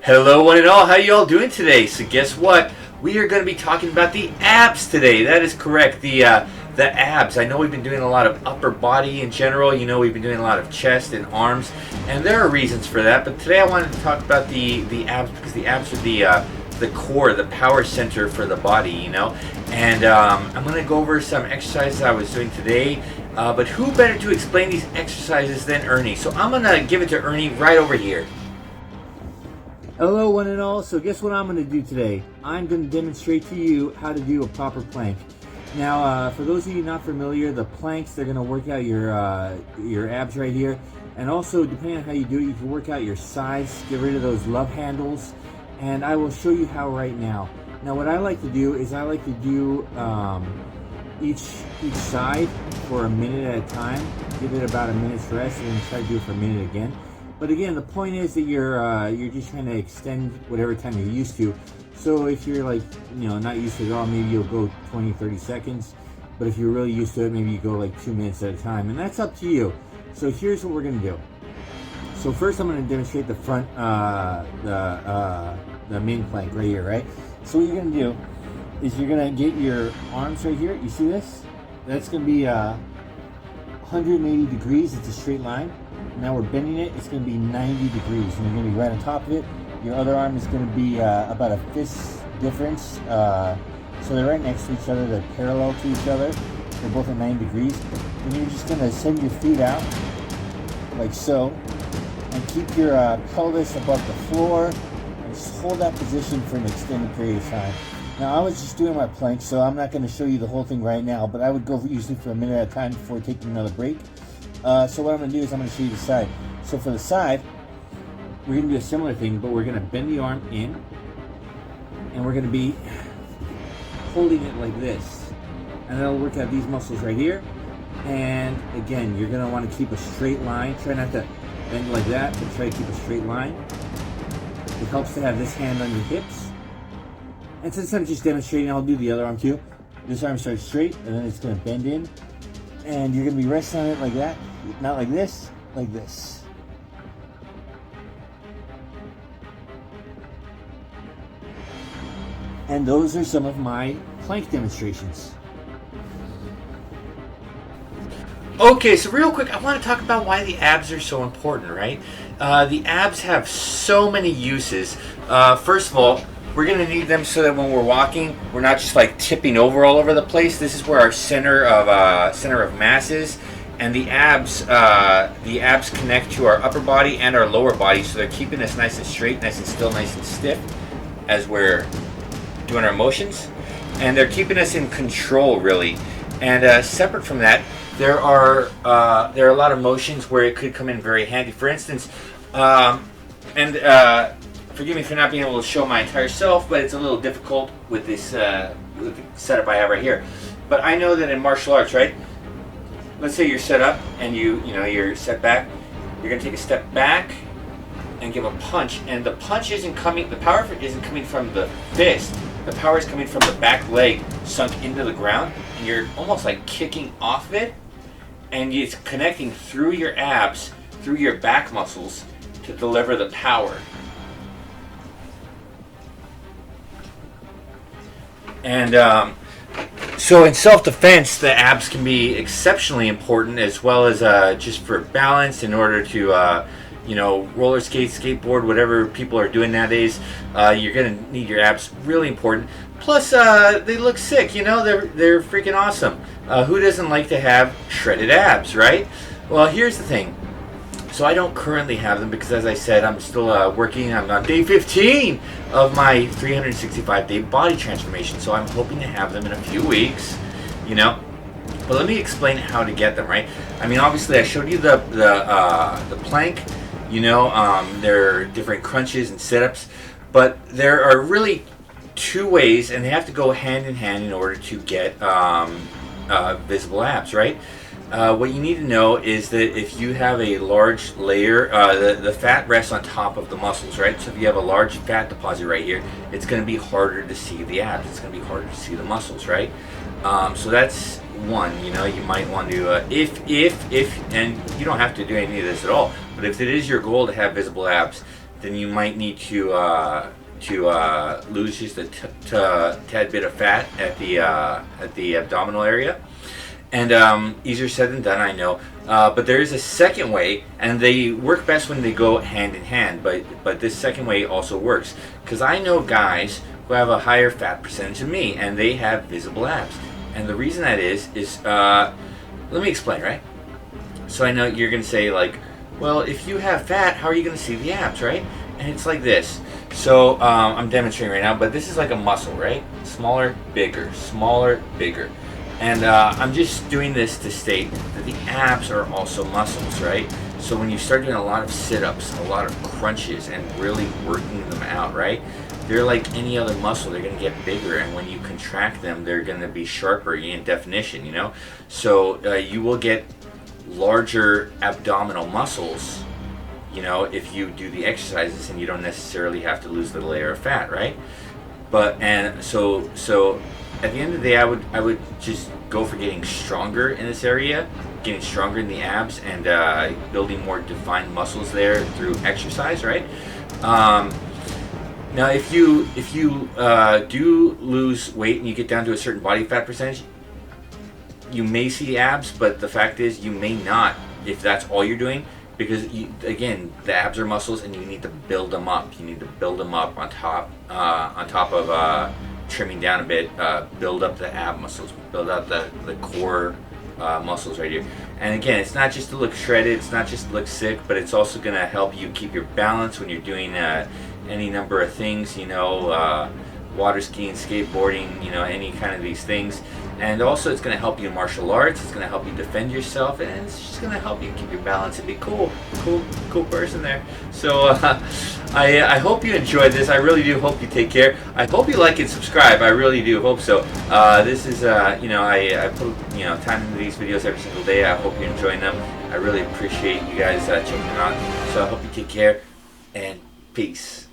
Hello one and all, how you all doing today? So guess what? We are going to be talking about the abs today. That is correct, the abs. I know we've been doing a lot of upper body in general. You know, we've been doing a lot of chest and arms, and there are reasons for that. But today I wanted to talk about the abs because the abs are the core, the power center for the body, you know. And I'm going to go over some exercises I was doing today. But who better to explain these exercises than Ernie? So I'm going to give it to Ernie right over here. Hello one and all, so guess what I'm going to do today? I'm going to demonstrate to you how to do a proper plank. Now for those of you not familiar, the planks, they're going to work out your abs right here, and also depending on how you do it, you can work out your sides, get rid of those love handles, and I will show you how right now. Now what I like to do is I like to do each side for a minute at a time, give it about a minute's rest, and then try to do it for a minute again. But again, the point is that you're just trying to extend whatever time you're used to. So if you're like, you know, not used to it at all, maybe you'll go 20, 30 seconds. But if you're really used to it, maybe you go like 2 minutes at a time. And that's up to you. So here's what we're going to do. So first I'm going to demonstrate the front, the main plank right here, right? So what you're going to do is you're going to get your arms right here. You see this? That's going to be 180 degrees. It's a straight line. Now we're bending it, it's going to be 90 degrees, and you're going to be right on top of it. Your other arm is going to be about a fist difference, so they're right next to each other, they're parallel to each other, they're both at 90 degrees. And you're just going to send your feet out, like so, and keep your pelvis above the floor, and just hold that position for an extended period of time. Now I was just doing my plank, so I'm not going to show you the whole thing right now, but I would go usually for a minute at a time before taking another break. So what I'm going to do is I'm going to show you the side. So for the side, we're going to do a similar thing, but we're going to bend the arm in, and we're going to be holding it like this. And that'll work out these muscles right here. And again, you're going to want to keep a straight line. Try not to bend like that, but try to keep a straight line. It helps to have this hand on your hips. And since I'm just demonstrating, I'll do the other arm too. This arm starts straight, and then it's going to bend in. And you're going to be resting on it like that, not like this, like this. And those are some of my plank demonstrations. Okay, so real quick, I want to talk about why the abs are so important, right? The abs have so many uses. First of all, we're going to need them so that when we're walking, we're not just like tipping over all over the place. This is where our center of mass is, and the abs connect to our upper body and our lower body, so they're keeping us nice and straight, nice and still, nice and stiff as we're doing our motions, and they're keeping us in control really. And separate from that, there are a lot of motions where it could come in very handy. For instance, forgive me for not being able to show my entire self, but it's a little difficult with this with the setup I have right here. But I know that in martial arts, right? Let's say you're set up and you're set back. You're gonna take a step back and give a punch, and the punch isn't coming. The power isn't coming from the fist. The power is coming from the back leg sunk into the ground, and you're almost like kicking off of it, and it's connecting through your abs, through your back muscles to deliver the power. And so in self-defense, the abs can be exceptionally important, as well as just for balance, in order to roller skate, skateboard, whatever people are doing nowadays. You're gonna need your abs, really important. Plus they look sick, they're freaking awesome. Who doesn't like to have shredded abs, right? Well, here's the thing. So I don't currently have them because, as I said, I'm still working. I'm on day 15 of my 365-day body transformation. So I'm hoping to have them in a few weeks, But let me explain how to get them, right? I mean, obviously, I showed you the plank. There are different crunches and sit-ups, but there are really two ways, and they have to go hand in hand in order to get visible abs, right? What you need to know is that if you have a large layer, the fat rests on top of the muscles, right? So if you have a large fat deposit right here, it's going to be harder to see the abs. It's going to be harder to see the muscles, right? So that's one. You might want to, if, and you don't have to do any of this at all, but if it is your goal to have visible abs, then you might need to lose just a tad bit of fat at the abdominal area. And easier said than done, I know. But there is a second way, and they work best when they go hand in hand. But this second way also works, because I know guys who have a higher fat percentage than me, and they have visible abs. And the reason that is let me explain, right? So I know you're gonna say like, well, if you have fat, how are you gonna see the abs, right? And it's like this. So I'm demonstrating right now, but this is like a muscle, right? Smaller, bigger, smaller, bigger. And I'm just doing this to state that the abs are also muscles, right? So when you start doing a lot of sit-ups, a lot of crunches, and really working them out, right? They're like any other muscle. They're going to get bigger, and when you contract them, they're going to be sharper in definition, you know? So you will get larger abdominal muscles, you know, if you do the exercises, and you don't necessarily have to lose the layer of fat, right? So at the end of the day, I would just go for getting stronger in this area, getting stronger in the abs, and building more defined muscles there through exercise, right? Now, if you do lose weight and you get down to a certain body fat percentage, you may see abs, but the fact is you may not if that's all you're doing, because again, the abs are muscles, and you need to build them up. You need to build them up on top of trimming down a bit, build up the ab muscles, build up the core muscles right here. And again, it's not just to look shredded, it's not just to look sick, but it's also going to help you keep your balance when you're doing any number of things, you know, water skiing, skateboarding, you know, any kind of these things. And also it's going to help you in martial arts, it's going to help you defend yourself, and it's just going to help you keep your balance and be cool person there. So I hope you enjoyed this. I really do hope you take care. I hope you like and subscribe. I really do hope so. This is, you know, I put, you know, time into these videos every single day. I hope you're enjoying them. I really appreciate you guys checking them out. So I hope you take care, and peace.